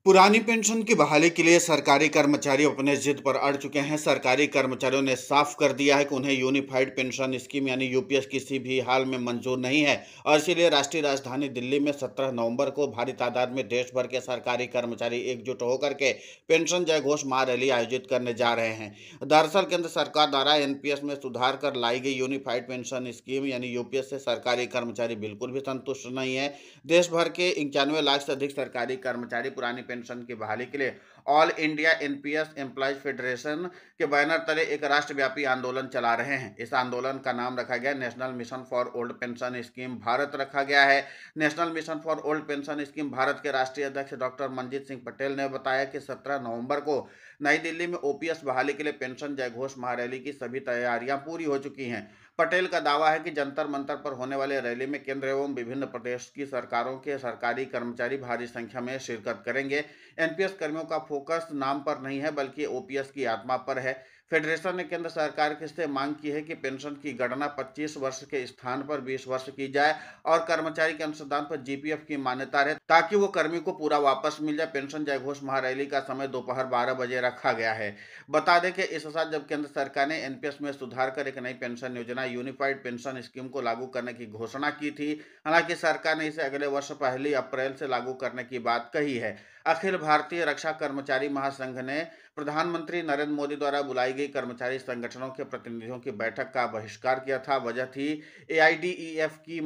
पुरानी पेंशन की बहाली के लिए सरकारी कर्मचारी अपने जिद पर अड़ चुके हैं। सरकारी कर्मचारियों ने साफ कर दिया है कि उन्हें यूनिफाइड पेंशन स्कीम यानी यूपीएस किसी भी हाल में मंजूर नहीं है और इसीलिए राष्ट्रीय राजधानी दिल्ली में 17 नवंबर को भारी तादाद में देश भर के सरकारी कर्मचारी एकजुट होकर के पेंशन जय घोष महारैली आयोजित करने जा रहे हैं। दरअसल केंद्र सरकार द्वारा एनपीएस में सुधार कर लाई गई यूनिफाइड पेंशन स्कीम यानी यूपीएस से सरकारी कर्मचारी बिल्कुल भी संतुष्ट नहीं है। देश भर के 91 लाख से अधिक सरकारी कर्मचारी पुरानी पेंशन की बहाली के लिए all India NPS employees federation के बैनर तले एक राष्ट्रव्यापी आंदोलन चला रहे हैं। इस आंदोलन का नाम रखा गया national mission for old pension scheme Bharat रखा गया है। National mission for old pension scheme Bharat के राष्ट्रीय अध्यक्ष डॉक्टर मंजीत सिंह पटेल ने बताया कि 17 नवंबर को नई दिल्ली में ओपीएस बहाली के लिए पेंशन जय घोष महारैली की सभी तैयारियां पूरी हो चुकी हैं। पटेल का दावा है कि जंतर मंतर पर होने वाले रैली में केंद्र एवं विभिन्न प्रदेश की सरकारों के सरकारी कर्मचारी भारी संख्या में शिरकत करेंगे। एनपीएस कर्मियों का फोकस नाम पर नहीं है बल्कि ओपीएस की आत्मा पर है। फेडरेशन ने केंद्र सरकार से मांग की है कि पेंशन की गणना 25 वर्ष के स्थान पर 20 वर्ष की जाए और कर्मचारी के अंशदान पर जीपीएफ की मान्यता रहे ताकि वो कर्मी को पूरा वापस मिल जाए। पेंशन जय घोष महारैली का समय दोपहर 12 बजे रखा गया है। बता दें कि इस साल जब केंद्र सरकार ने एनपीएस में सुधार कर एक नई पेंशन योजना यूनिफाइड पेंशन स्कीम को लागू करने की घोषणा की थी। हालांकि सरकार ने इसे अगले वर्ष 1 अप्रैल से लागू करने की बात कही है। अखिल भारतीय रक्षा कर्मचारी महासंघ ने प्रधानमंत्री नरेंद्र मोदी द्वारा बुलाई गई कर्मचारी संगठनों के प्रतिनिधियों की बैठक का बहिष्कार किया था। वजह थी एआईडीईएफ की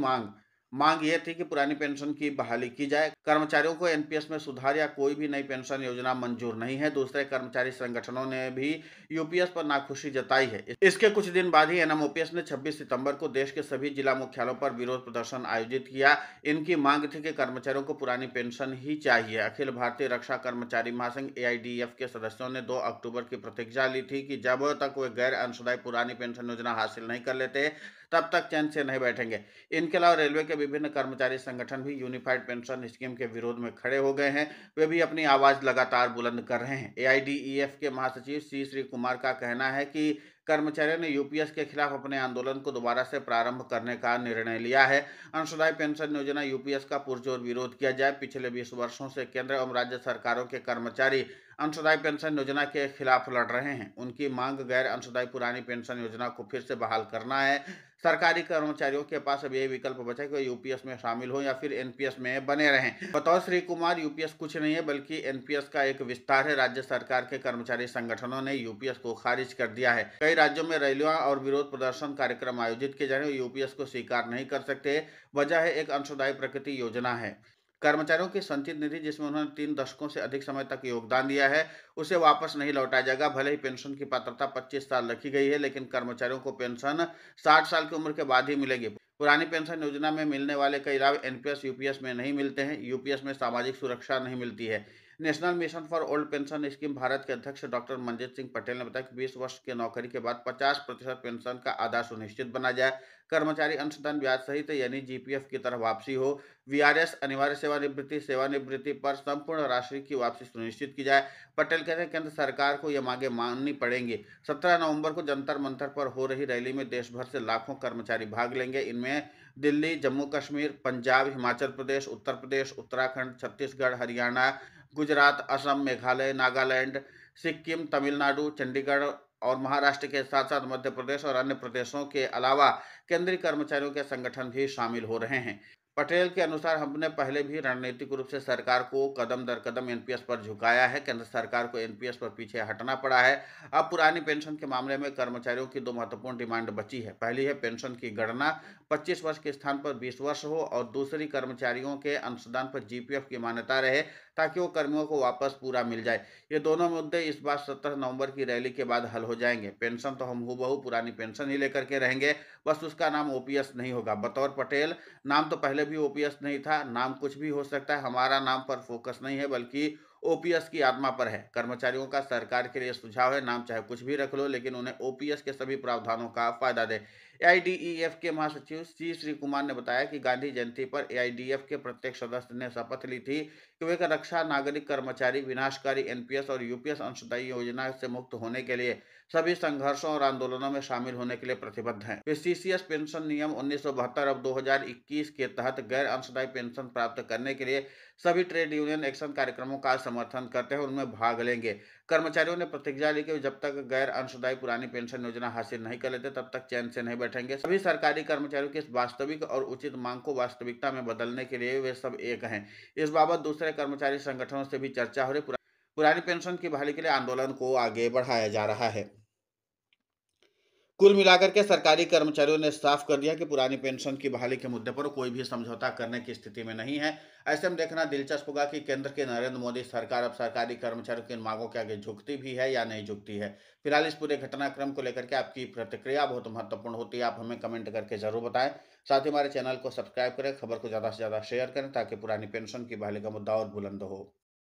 मांग यह थी कि पुरानी पेंशन की बहाली की जाए। कर्मचारियों को एनपीएस में सुधार या कोई भी नई पेंशन योजना मंजूर नहीं है। दूसरे कर्मचारी संगठनों ने भी यूपीएस पर नाखुशी जताई है। इसके कुछ दिन बाद ही एनएमओपीएस ने 26 सितंबर को देश के सभी जिला मुख्यालयों पर विरोध प्रदर्शन आयोजित किया। इनकी मांग थी कि कर्मचारियों को पुरानी पेंशन ही चाहिए। अखिल भारतीय रक्षा कर्मचारी महासंघ एआईडीएफ के सदस्यों ने 2 अक्टूबर की प्रतिज्ञा ली थी कि जब तक वे गैर अंशदायी पुरानी पेंशन योजना हासिल नहीं कर लेते तब तक चैन से नहीं बैठेंगे। इनके अलावा रेलवे के विभिन्न कर्मचारी संगठन भी यूनिफाइड पेंशन स्कीम के विरोध में खड़े हो गए हैं। वे भी अपनी आवाज लगातार बुलंद कर रहे हैं। एआईडीईएफ के महासचिव सी श्री कुमार का कहना है कि कर्मचारियों ने यूपीएस के खिलाफ अपने आंदोलन को दोबारा से प्रारंभ करने का निर्णय लिया है। अंशदायी पेंशन योजना यूपीएस का पुरजोर विरोध किया जाए। पिछले 20 वर्षों से केंद्र एवं राज्य सरकारों के कर्मचारी अंशदायी पेंशन योजना के खिलाफ लड़ रहे हैं। उनकी मांग गैर अंशदायी पुरानी पेंशन योजना को फिर से बहाल करना है। सरकारी कर्मचारियों के पास अब यही विकल्प बचा है कि यूपीएस में शामिल हो या फिर एनपीएस में बने रहें। बतौर श्री कुमार, यूपीएस कुछ नहीं है बल्कि एनपीएस का एक विस्तार है। राज्य सरकार के कर्मचारी संगठनों ने यूपीएस को खारिज कर दिया है। कई राज्यों में रैलियां और विरोध प्रदर्शन कार्यक्रम आयोजित किए जा रहे हैं। यूपीएस को स्वीकार नहीं कर सकते। वजह है एक अंशदायी प्रकृति योजना है। कर्मचारियों की संचित निधि जिसमें उन्होंने 3 दशकों से अधिक समय तक योगदान दिया है उसे वापस नहीं लौटाया जाएगा। भले ही पेंशन की पात्रता 25 साल रखी गई है लेकिन कर्मचारियों को पेंशन 60 साल की उम्र के बाद ही मिलेगी। पुरानी पेंशन योजना में मिलने वाले कई लाभ एनपीएस यूपीएस में नहीं मिलते हैं। यूपीएस में सामाजिक सुरक्षा नहीं मिलती है। National mission for old pension scheme Bharat के अध्यक्ष डॉक्टर मंजीत सिंह पटेल ने बताया कि 20 वर्ष की नौकरी के बाद 50% पेंशन का आधा सुनिश्चित बना जाए। कर्मचारी अंशदान ब्याज सहित यानी जीपीएफ की तरह वापसी हो। वीआरएस अनिवार्य सेवानिवृत्ति पर संपूर्ण राशि की वापसी सुनिश्चित की जाए। पटेल कहते हैं केंद्र सरकार को यह मांगे माननी पड़ेंगी। 17 नवंबर को जंतर मंतर पर हो रही रैली में देश भर से लाखों कर्मचारी भाग लेंगे। इनमें दिल्ली, जम्मू कश्मीर, पंजाब, हिमाचल प्रदेश, उत्तर प्रदेश, उत्तराखंड, छत्तीसगढ़, हरियाणा, गुजरात, असम, मेघालय, नागालैंड, सिक्किम, तमिलनाडु, चंडीगढ़ और महाराष्ट्र के साथ साथ मध्य प्रदेश और अन्य प्रदेशों के अलावा केंद्रीय कर्मचारियों के संगठन भी शामिल हो रहे हैं। पटेल के अनुसार हमने पहले भी रणनीतिक रूप से सरकार को कदम दर कदम एनपीएस पर झुकाया है। केंद्र सरकार को एनपीएस पर पीछे हटना पड़ा है। अब पुरानी पेंशन के मामले में कर्मचारियों की 2 महत्वपूर्ण डिमांड बची है। पहली है पेंशन की गणना 25 वर्ष के स्थान पर 20 वर्ष हो और दूसरी कर्मचारियों के अंशदान पर जीपीएफ की मान्यता रहे ताकि वो कर्मियों को वापस पूरा मिल जाए। ये दोनों मुद्दे इस बार 17 नवंबर की रैली के बाद हल हो जाएंगे। पेंशन तो हम हूबहू पुरानी पेंशन ही लेकर के रहेंगे, बस उसका नाम ओपीएस नहीं होगा। बतौर पटेल, नाम तो पहले भी ओपीएस नहीं था, नाम कुछ भी हो सकता है। हमारा नाम पर फोकस नहीं है बल्कि ओपीएस की आत्मा पर है। कर्मचारियों का सरकार के लिए सुझाव है, नाम चाहे कुछ भी रख लो लेकिन उन्हें ओपीएस के सभी प्रावधानों का फायदा दे। एआईडीईएफ के महासचिव सी श्री कुमार ने बताया कि गांधी जयंती पर एआईडीएफ के प्रत्येक सदस्य ने शपथ ली थी कि वे रक्षा, नागरिक कर्मचारी, विनाशकारी एनपीएस और यूपीएस अंशदायी योजना से मुक्त होने के लिए सभी संघर्षों और आंदोलनों में शामिल होने के लिए प्रतिबद्ध हैं। वे सीसीएस पेंशन नियम 1972 अब 2021 के तहत गैर अंशदायी पेंशन प्राप्त करने के लिए सभी ट्रेड यूनियन एक्शन कार्यक्रमों का समर्थन करते हैं, उनमें भाग लेंगे। कर्मचारियों ने प्रतिज्ञा ली कि जब तक गैर अंशदायी पुरानी पेंशन योजना हासिल नहीं कर लेते, तब तक चैन से नहीं बैठेंगे। सभी सरकारी कर्मचारियों की इस वास्तविक और उचित मांग को वास्तविकता में बदलने के लिए वे सब एक हैं। इस बाबत दूसरे कर्मचारी संगठनों से भी चर्चा हो रही। पुरानी पेंशन की बहाली के लिए आंदोलन को आगे बढ़ाया जा रहा है। कुल मिलाकर के सरकारी कर्मचारियों ने साफ कर दिया कि पुरानी पेंशन की बहाली के मुद्दे पर कोई भी समझौता करने की स्थिति में नहीं है। ऐसे में देखना दिलचस्प होगा कि केंद्र की नरेंद्र मोदी सरकार अब सरकारी कर्मचारियों की इन मांगों के आगे झुकती भी है या नहीं झुकती है। फिलहाल इस पूरे घटनाक्रम को लेकर के आपकी प्रतिक्रिया बहुत महत्वपूर्ण होती है, आप हमें कमेंट करके जरूर बताएं। साथ ही हमारे चैनल को सब्सक्राइब करें, खबर को ज़्यादा से ज़्यादा शेयर करें ताकि पुरानी पेंशन की बहाली का मुद्दा और बुलंद हो।